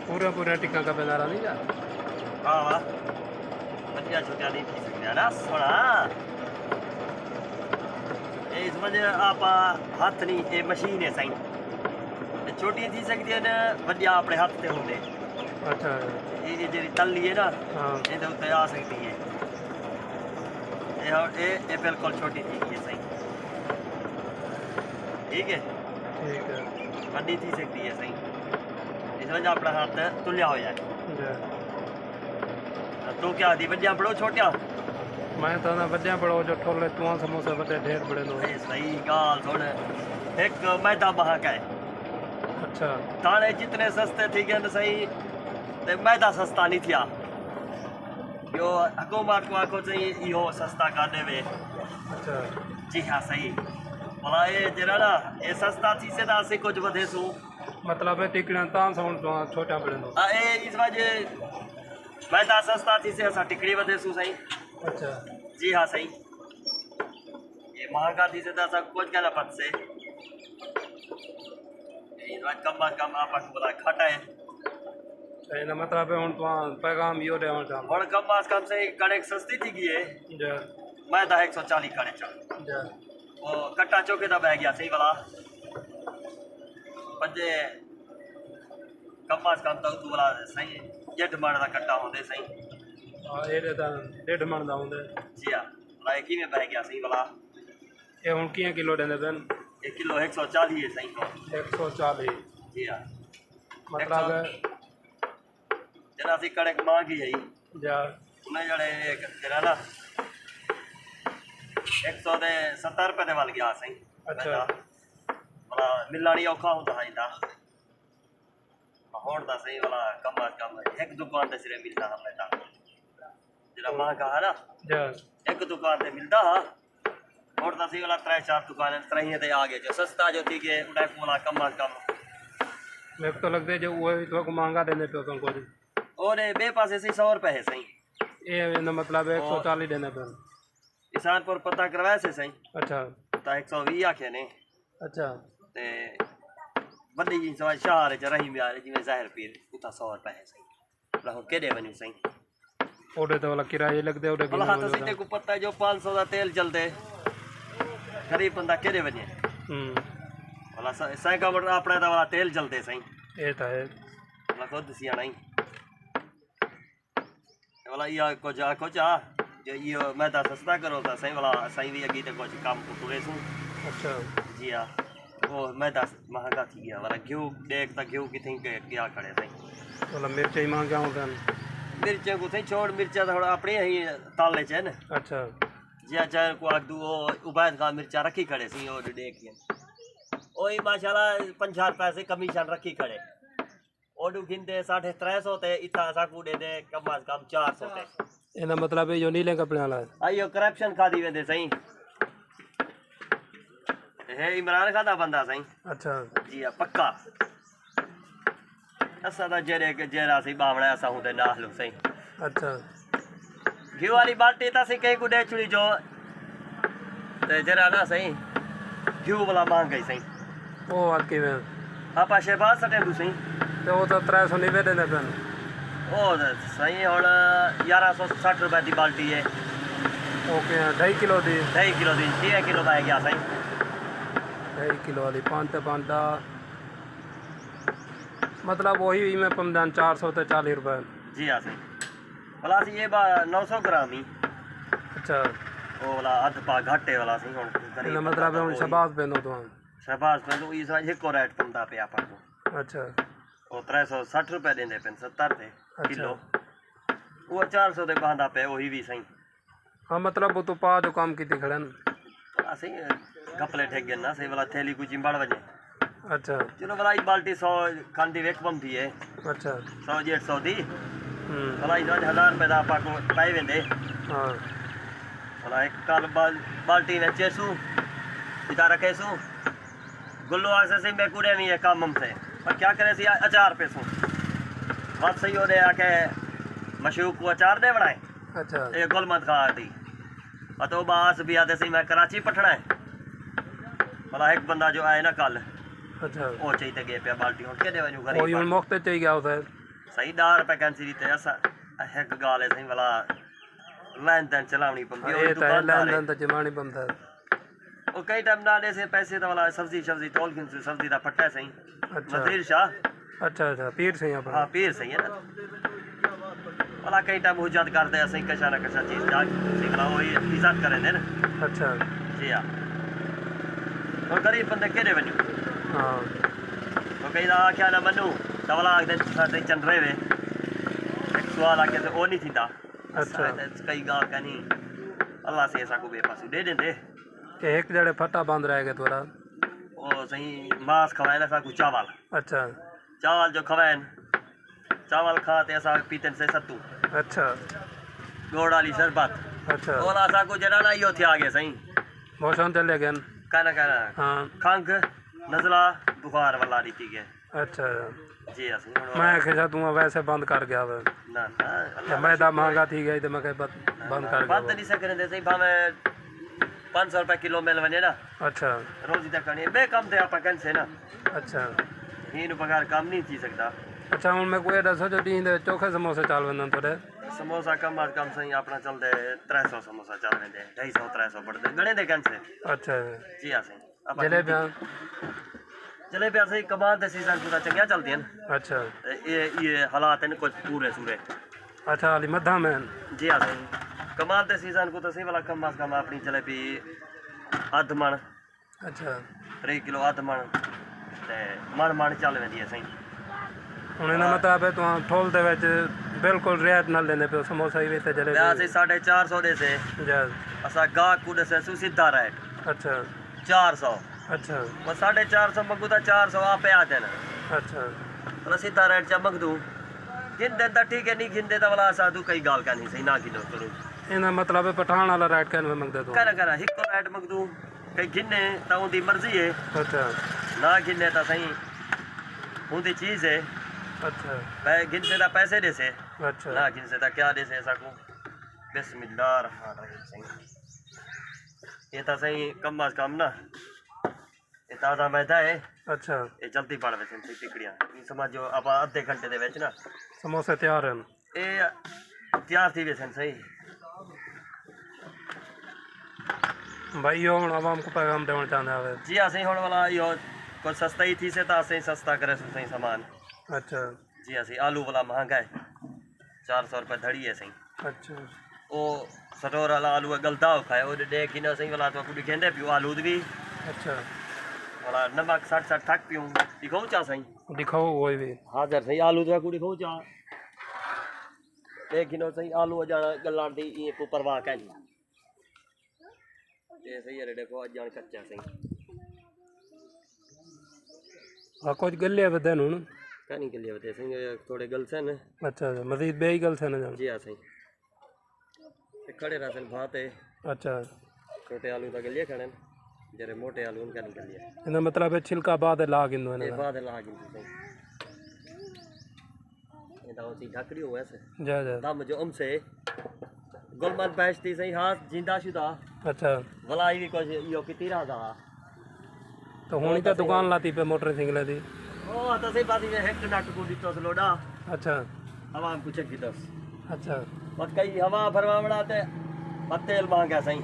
पूरा पूरा टिक्का का बेदारा नहीं जा हाँ वाह बढ़िया छोटा नहीं थी सकते ना सोना ये समझ आप हाथ नहीं ये मशीन है सही छोटी थी सकती है ना बढ़िया अपने हाथ से होंगे अच्छा ये जी तली है ना हाँ ये तो उत्ते आ सकती है ये बिल्कुल छोटी थी ये सही ठीक है बड़ी थी सकती है सही इस वजह अपना हाथ तुलिया हो जाए तो क्या दी बढ़िया बड़ो छोटिया मैं तो ना बढ़िया बड़ो जो ठोले तुआ समोसा बड़े ढेर बड़े लो सही गाल सुन एक मैदा महंगा है अच्छा ताने जितने सस्ते थी गए सही ते मैदा सस्ता नहीं थिया यो हुकूमत को आखो चाहिए इहो सस्ता कर देवे अच्छा जी हाँ सही भला ये जरा ना ये सस्ता थी से ना से कुछ वधे सू मतलब है टिकड़ा तां साउंड तो छोटा बड़े लो ए इस वजह मैदा सस्ता थी से असा टिकड़ी वधे सू सही अच्छा जी हाँ सही ये महंगा थी से तो असा कुछ कहना पत से इस वजह कम आप बोला खटा है ना मतलब है तो पैगाम यो दे और कम से कड़क सस्ती थी गई है जा मैदा 140 कड़े चल जा वो कट्टा चौके दा बह गया सही वाला पंजे कम तो तू वाला सही जेठ मण दा कट्टा होंदे सही हां ये दा डेढ़ मन दा होंदे जी हां लाइक ही में बह गया सही वाला ये हुन किया किलो देंदे बन 1 किलो 140 है सही 140 जी हां मतलब है जरा सी कड़क महंगी है जा उन्हें जड़े जरा ना 170 रुपए दे वाल गया सही अच्छा वाला मिलना नहीं औखा होता है इदा होड़ दा सही वाला कम एक दुकान ते सिरे मिलता है बेटा जरा महंगा है ना जा एक दुकान ते मिलता है होड़ दा सही वाला 3-4 दुकानें तरह ते आगे जो सस्ता जो थी के उड़ा वाला कम मेरे को तो लगता है जो वो तो को महंगा देने पे तुमको और बे पासे से 100 रुपए है सही ये ना मतलब 140 देने पे किसानपुर पता करवाया से सही अच्छा तो 120 आखे ने अच्छा ते बड़ी जी सवा शहर च रही बिहार जिवें ज़ाहिर पीर उता 100 रुपए है सही ला केड़े बनी सही ओडे तो वाला किराए लगदे ओडे भला तो सीधे को पता है जो 500 का तेल चलते गरीब बंदा केड़े बने भला साइका मोटर अपना दा वाला तेल चलते सही ये तो है भला खुद सियाना ही वाला ये कुछ आ जो ये मैदा सस्ता करो था सही वाला सही भी अगी तो कुछ काम को तुले सू अच्छा जी हाँ वो मैदा महंगा थी गया वाला घ्यू देख ता घ्यू की थी क्या करे सही वाला मिर्च ही महंगा होता है मिर्चें को थी छोड़ मिर्चा थोड़ा अपने ही ताले च न अच्छा जी चार को आख दू उबैद का मिर्चा रखी खड़े सी और देख के ओही माशाल्लाह 5-4 पैसे कमीशन रखी खड़े ओडू गिनते 350 ते इतना साकू दे दे कम से कम 400 ते एना मतलब है जो नीले कपड़े वाला आइयो करप्शन खादी वेंदे सही है इमरान खान दा बंदा सही अच्छा जी हां पक्का असा दा जेरा सी बावड़ा असा हुंदे नाल सही अच्छा घी वाली बाल्टी ता सी कई को दे छुड़ी जो ते जरा ना सही घी वाला मांग गई सही वो आके में आपा शहबाज सटे दू सही तो वो तो 390 देने पे ओ सही हुन 1160 रुपए दी बाल्टी है ओके 2.5 किलो दी 2.5 किलो दी 6 किलो पाए गया सही 2.5 किलो वाली 5 ते 5 दा मतलब वही में पमदान 440 रुपए जी हाँ सही भला सी ये 900 ग्राम ही अच्छा वो वाला अध पा घाटे वाला सही हुन इना मतलब है शहबाज बेनो तो शहबाज पे तो इस एक और रेट कम दा पे आपा को अच्छा वो 360 रुपए देंदे पे 70 थे किलो अच्छा वो 400 दे बांधा पे वही भी सही हाँ मतलब वो तो पा जो काम की खड़न सही कपड़े ठेक गए ना सही वाला थैली कुछ चिंबाड़ बजे अच्छा चलो वाला एक बाल्टी 100 खांदी वेक बम थी है अच्छा 100-150 दी वाला इस 1000 रुपए दा आपा को पाए वेंदे हाँ वाला एक काल बाल्टी में चेसू इधर रखे सू गुल्लू आसे से मैं कूड़े नहीं है काम से पर क्या करे सी अचार पे सू बात सही हो रहे आके मशूक को अचार दे बनाए अच्छा ये गुलमत खा दी तो बास भी आते सी मैं कराची पटना है भला एक बंदा जो आए ना कल अच्छा वो चाहिए गए पे बाल्टी उठ के दे वजू ओ यूं गरीब मौके चाहिए गया होता है सही 10 रुपए कैंसी दी असा एक गाल है सही वाला लेन देन चलावनी पड़ती है ये तो है दुकानदार लेन देन तो जमानी बनता है। वो कई टाइम ना दे से पैसे तो वाला सब्जी सब्जी तोल किन सब्जी दा फट्टा सही अच्छा नजीर शाह अच्छा अच्छा पीर से यहाँ हाँ पर पीर सही है ना वाला कई टाइम हुज्जत करते हैं सही कशा ना कशा चीज जा सीखला वो इज्जत करें दे ना अच्छा जी हाँ और गरीब बंदे केड़े बनी हाँ तो कई दा क्या ना मनु तवला आखदे साडे चंद्रे वे एक सवाल आके तो ओ नहीं थींदा अच्छा कई गाल कनी अल्लाह से ऐसा को बेपासू दे देंदे कि एक जड़े फटा बंद रहेगा थोड़ा। ओ सही मांस खवाए ना साकू चावल अच्छा चावल जो खवाए चावल खाते ऐसा पीते से सत्तू अच्छा गोड़ वाली शरबत अच्छा ओला साकू जरा ना यो थे आगे सही मौसम चले गए कहना हाँ खंग नजला बुखार वाला रीति के अच्छा जी हाँ मैं खिजा तू वैसे बंद कर गया वे ना ना जब मैदा महंगा थी गई तो मैं कह बंद कर बात गया नहीं सकने दे सही भावे 500 रुपए किलो मिल वने ना अच्छा रोजी तक करनी बे कम थे आप कन से ना अच्छा हीन बगैर काम नहीं थी सकता अच्छा हूँ मैं कोई दसो जो टीं दे चोखे समोसे चाल वंदन थोड़े समोसा कम अज कम सही अपना चलते 300 समोसा चल रहे 250 300 पड़ते गणे दे कन से अच्छा जी हाँ सही जलेबियाँ जलेबियाँ सही कमाल दे सीजन पूरा चंगिया चलती हैं अच्छा ये हालात हैं कुछ पूरे सूरे अच्छा अली मद्दा में जी हाँ सही कमाल दे सीजन को तो सही वाला कम अज कम अपनी जलेबी अध मन अच्छा 3 किलो अध मन ते मन चल वेंदी है सही ਹੁਣ ਇਹਨਾਂ ਮਤਲਬ ਹੈ ਤੂੰ ਠੋਲ ਦੇ ਵਿੱਚ ਬਿਲਕੁਲ ਰਿਆਇਤ ਨਾਲ ਲੈਂਦੇ ਪਿਓ ਸਮੋਸਾ ਹੀ ਵਿੱਚ ਜਲੇ मैं से 450 दे से ਜਦ असा गाहक को दे से सीधा रेट अच्छा 400 अच्छा वो 450 मंगू तो 400 आप आ देना अच्छा मतलब सीधा रेट चा मंग दूं गिन देता ठीक है नहीं गिन देता वाला साधु कई गाल का नहीं सही ना गिनो करूँ ਇਹਨਾਂ ਮਤਲਬ ਹੈ ਪਠਾਨ ਵਾਲਾ ਰੇਟ ਕਹਿਣ ਮੰਗਦੇ ਤੂੰ करा हिको रेट मंग दूं कई गिने तो उनकी मर्जी है अच्छा ना गिने तो सही उनकी चीज़ है अच्छा गिन से तो पैसे दे से अच्छा ना गिन से तो क्या दे से ऐसा को बिस्मिल्लाह रहमान रहीम सही ये तो सही कम अज कम ना ये ताज़ा मैदा है अच्छा ये जल्दी बन वैसे सही टिकड़ियाँ ये समझो आप आधे घंटे दे विच ना समोसे ਤਿਆਰ ਹਨ ये तैयार थी वैसे सही भाई यो ਹੁਣ आवाम को पैगाम देना चाहते हैं जी हाँ सही होने वाला यो कुछ सस्ता ही थी से तो सही सस्ता करे सही सामान अच्छा जी हाँ सही आलू वाला महंगा है 400 रुपये धड़ी है सही अच्छा वो सटोर वाला आलू है गलता हो खाए वो देख ही ना सही वाला तो कुछ घेंदे पियो आलू भी अच्छा वाला नमक 60 ठक पियूँ दिखाऊँ चा सही दिखाओ वही भी हाजर सही आलू तो कुछ दिखाऊँ चा देख ही ना सही आलू जाना गल्ला दी ये को परवाह कह जी ये सही है देखो आज जान कच्चा सही हाँ कुछ गले बदन हूँ कहने के लिए बता सही थोड़े गल से न अच्छा मजीद बे ही गल से न जान जी हाँ सही खड़े राशन भात है अच्छा छोटे आलू का गलिए खड़े जरे मोटे आलू उनका निकल लिया इनका मतलब है छिलका बाद लाग इन ये बाद लाग इन सही ये तो सी ढकड़ी हो ऐसे जा जा दम जो हमसे गुलमत बैठती सही हाथ जिंदा शुदा अच्छा भलाई भी कुछ यो की रहा था तो हुणी तो दुकान लाती पे मोटरसाइकिल दी ओ तो सही बात है हेक्ट नाट को दितो लोडा अच्छा हवा कुछ की दस अच्छा बस कई हवा भरवा बनाते तेल महंगा सही